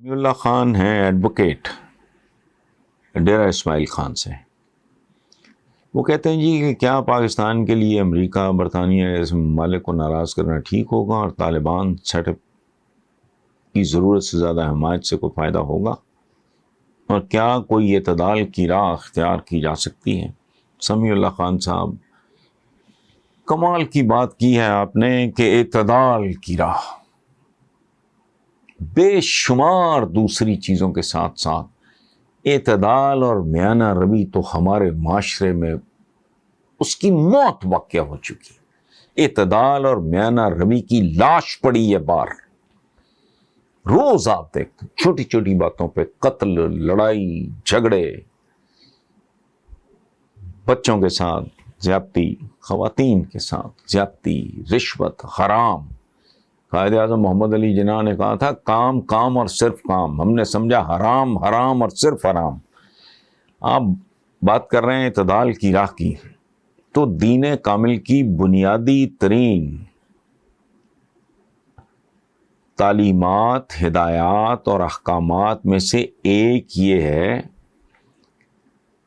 اللہ خان ہیں ایڈوکیٹ ڈیرہ اسماعیل خان سے. وہ کہتے ہیں جی کہ کیا پاکستان کے لیے امریکہ برطانیہ اس ممالک کو ناراض کرنا ٹھیک ہوگا اور طالبان سیٹ اپ کی ضرورت سے زیادہ حمایت سے کوئی فائدہ ہوگا، اور کیا کوئی اعتدال کی راہ اختیار کی جا سکتی ہے؟ سمیع اللہ خان صاحب، کمال کی بات کی ہے آپ نے کہ اعتدال کی راہ بے شمار دوسری چیزوں کے ساتھ ساتھ اعتدال اور میانہ روی تو ہمارے معاشرے میں اس کی موت واقع ہو چکی ہے. اعتدال اور میانہ روی کی لاش پڑی ہے بار. روز آپ دیکھتے چھوٹی چھوٹی باتوں پہ قتل، لڑائی جھگڑے، بچوں کے ساتھ زیادتی، خواتین کے ساتھ زیادتی، رشوت، حرام. قائد اعظم محمد علی جناح نے کہا تھا کام کام اور صرف کام. ہم نے سمجھا حرام حرام اور صرف حرام. آپ بات کر رہے ہیں اعتدال کی راہ کی، تو دین کامل کی بنیادی ترین تعلیمات، ہدایات اور احکامات میں سے ایک یہ ہے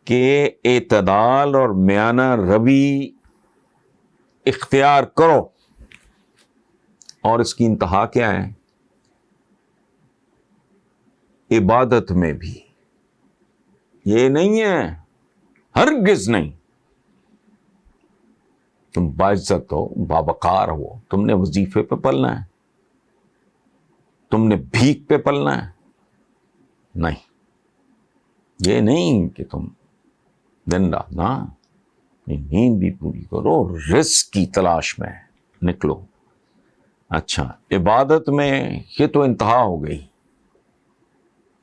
کہ اعتدال اور میانہ روی اختیار کرو. اور اس کی انتہا کیا ہے؟ عبادت میں بھی. یہ نہیں ہے، ہرگز نہیں. تم باعزت ہو، باوقار ہو، تم نے وظیفے پہ پلنا ہے، تم نے بھیک پہ پلنا ہے. نہیں، یہ نہیں کہ تم دن رات نہ نیند بھی پوری کرو، رزق کی تلاش میں نکلو. اچھا، عبادت میں یہ تو انتہا ہو گئی.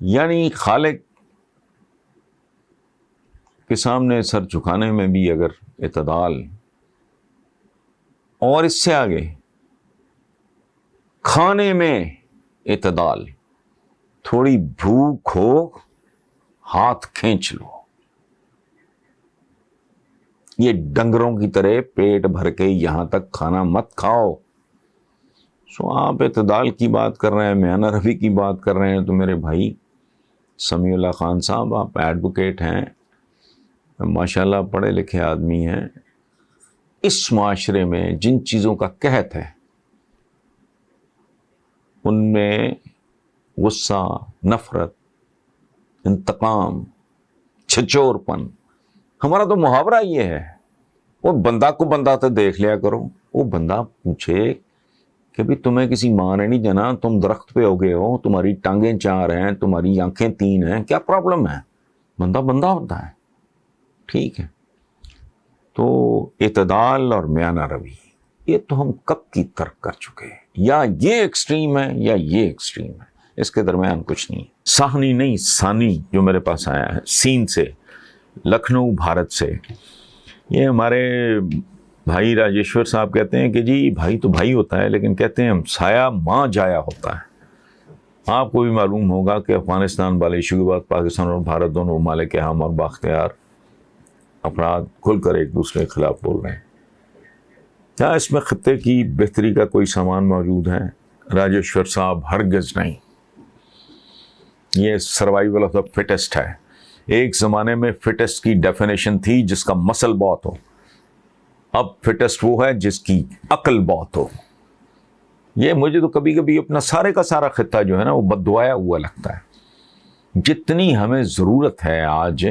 یعنی خالق کے سامنے سر جھکانے میں بھی اگر اعتدال، اور اس سے آگے کھانے میں اعتدال، تھوڑی بھوک ہو ہاتھ کھینچ لو. یہ ڈنگروں کی طرح پیٹ بھر کے یہاں تک کھانا مت کھاؤ. سو آپ اعتدال کی بات کر رہے ہیں، میانہ روی کی بات کر رہے ہیں، تو میرے بھائی سمیع اللہ خان صاحب، آپ ایڈوکیٹ ہیں، ماشاءاللہ پڑھے لکھے آدمی ہیں. اس معاشرے میں جن چیزوں کا قحط ہے ان میں غصہ، نفرت، انتقام، چھچور پن. ہمارا تو محاورہ یہ ہے، وہ بندہ کو بندہ تو دیکھ لیا کرو. وہ بندہ پوچھے کہ بھی تمہیں کسی ماں نے نہیں جنا، تم درخت پہ ہو گئے ہو، تمہاری ٹانگیں 4 ہیں، تمہاری آنکھیں 3 ہیں، کیا پرابلم ہے؟ بندہ بندہ ہوتا ہے. ٹھیک ہے، تو اعتدال اور میانہ روی یہ تو ہم کب کی ترک کر چکے ہیں. یا یہ ایکسٹریم ہے یا یہ ایکسٹریم ہے، اس کے درمیان کچھ نہیں. ساہنی نہیں، ثانی جو میرے پاس آیا ہے سین سے، لکھنؤ بھارت سے. یہ ہمارے بھائی راجیشور صاحب کہتے ہیں کہ جی بھائی تو بھائی ہوتا ہے، لیکن کہتے ہیں ہم سایہ ماں جایا ہوتا ہے. آپ کو بھی معلوم ہوگا کہ افغانستان والے ایشو کے بعد پاکستان اور بھارت دونوں ممالک کے ہم اور بااختیار افراد کھل کر ایک دوسرے کے خلاف بول رہے ہیں. کیا اس میں خطے کی بہتری کا کوئی سامان موجود ہے؟ راجیشور صاحب، ہرگز نہیں. یہ سروائیول آف دا فٹسٹ ہے. ایک زمانے میں فٹسٹ کی ڈیفینیشن تھی جس کا مسل بہت ہو. اب فٹسٹ وہ ہے جس کی عقل بہت ہو. یہ مجھے تو کبھی کبھی اپنا سارے کا سارا خطہ جو ہے نا وہ بددعایا ہوا لگتا ہے. جتنی ہمیں ضرورت ہے آج،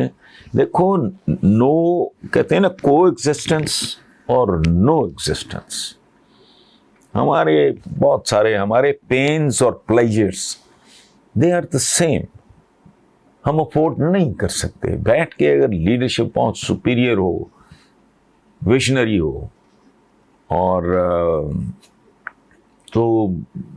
دیکھو، نو کہتے ہیں نا، کو ایگزسٹنس اور نو ایگزسٹنس. ہمارے بہت سارے ہمارے پینز اور pleasures they are the same. ہم افورڈ نہیں کر سکتے بیٹھ کے. اگر لیڈرشپ بہت سپیریئر ہو، ویژنری ہو، اور تو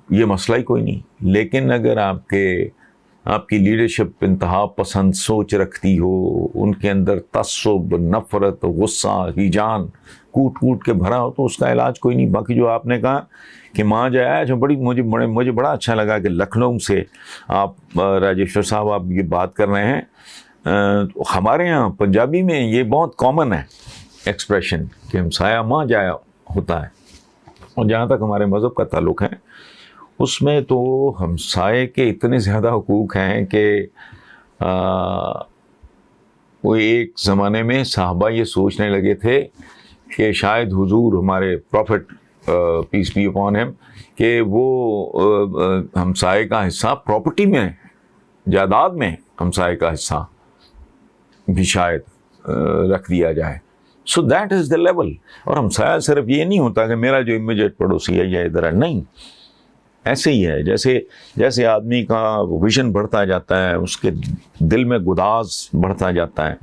یہ مسئلہ ہی کوئی نہیں. لیکن اگر آپ کی لیڈرشپ انتہا پسند سوچ رکھتی ہو، ان کے اندر تعصب، نفرت، غصہ، ہیجان کوٹ کوٹ کے بھرا ہو، تو اس کا علاج کوئی نہیں. باقی جو آپ نے کہا کہ ماں جایا، جو مجھے بڑا اچھا لگا کہ لکھنؤ سے آپ راجیشور صاحب آپ یہ بات کر رہے ہیں. ہمارے یہاں پنجابی میں یہ بہت کامن ہے ایکسپریشن کہ ہم سایہ ماں جایا ہوتا ہے. اور جہاں تک ہمارے مذہب کا تعلق ہے، اس میں تو ہمسائے کے اتنے زیادہ حقوق ہیں کہ وہ ایک زمانے میں صحابہ یہ سوچنے لگے تھے کہ شاید حضور ہمارے profit piece be upon him کہ وہ ہمسائے کا حصہ پراپرٹی میں، جائیداد میں ہمسائے کا حصہ بھی شاید رکھ دیا جائے. So that is the level. اور ہمسایہ صرف یہ نہیں ہوتا کہ میرا جو امیجیٹ پڑوسی ہے یا ادھر ہے، نہیں. ایسے ہی ہے جیسے آدمی کا ویژن بڑھتا جاتا ہے، اس کے دل میں گداز بڑھتا جاتا ہے،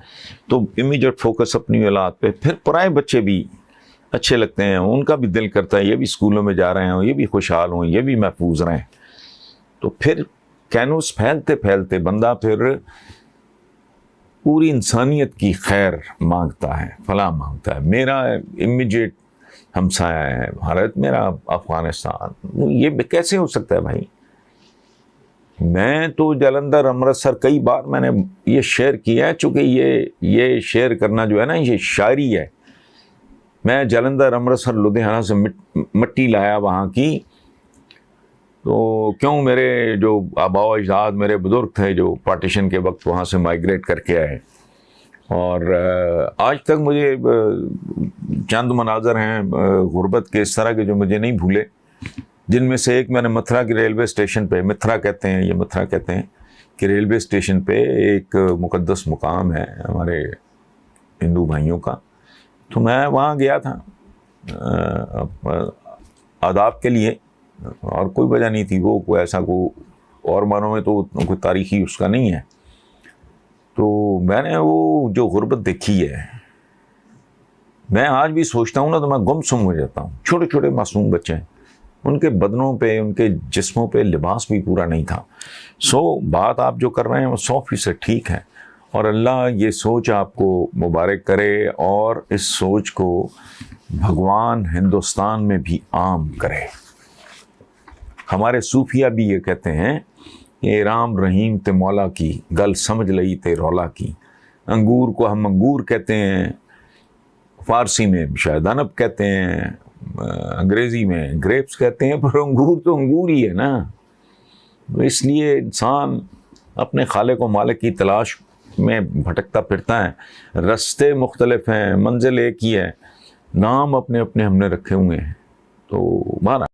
تو امیجیٹ فوکس اپنی اولاد پہ. پھر پرائے بچے بھی اچھے لگتے ہیں، ان کا بھی دل کرتا ہے یہ بھی اسکولوں میں جا رہے ہوں، یہ بھی خوشحال ہوں، یہ بھی محفوظ رہیں. تو پھر کینوس پھیلتے پھیلتے بندہ پھر پوری انسانیت کی خیر مانگتا ہے، فلاح مانگتا ہے. میرا امیجیٹ ہمسایہ ہے بھارت، میرا افغانستان، یہ کیسے ہو سکتا ہے بھائی؟ میں تو جلندھر امرتسر کئی بار میں نے یہ شیئر کیا ہے، چونکہ یہ شیئر کرنا جو ہے نا یہ شاعری ہے. میں جلندھر امرتسر لدھیانہ سے مٹی لایا وہاں کی، تو کیوں میرے جو آباء و اجداد میرے بزرگ تھے جو پارٹیشن کے وقت وہاں سے مائیگریٹ کر کے آئے، اور آج تک مجھے چند مناظر ہیں غربت کے اس طرح کے جو مجھے نہیں بھولے، جن میں سے ایک میں نے متھرا کی ریلوے اسٹیشن پہ، متھرا کہتے ہیں کہ ریلوے اسٹیشن پہ ایک مقدس مقام ہے ہمارے ہندو بھائیوں کا، تو میں وہاں گیا تھا آداب کے لیے، اور کوئی وجہ نہیں تھی، وہ کوئی ایسا اور معنوں میں تو کوئی تاریخی اس کا نہیں ہے. تو میں نے وہ جو غربت دیکھی ہے، میں آج بھی سوچتا ہوں نا تو میں گم سم ہو جاتا ہوں. چھوٹے چھوٹے معصوم بچے ہیں، ان کے بدنوں پہ، ان کے جسموں پہ لباس بھی پورا نہیں تھا. بات آپ جو کر رہے ہیں وہ 100% ٹھیک ہے، اور اللہ یہ سوچ آپ کو مبارک کرے، اور اس سوچ کو بھگوان ہندوستان میں بھی عام کرے. ہمارے صوفیہ بھی یہ کہتے ہیں کہ رام رحیم تے مولا کی گل سمجھ لئی تے رولا کی. انگور کو ہم انگور کہتے ہیں، فارسی میں شاید عنب کہتے ہیں، انگریزی میں گریپس کہتے ہیں، پر انگور تو انگور ہی ہے نا. اس لیے انسان اپنے خالق و مالک کی تلاش میں بھٹکتا پھرتا ہے. رستے مختلف ہیں، منزل ایک ہی ہے، نام اپنے اپنے ہم نے رکھے ہوئے ہیں. تو ہمارا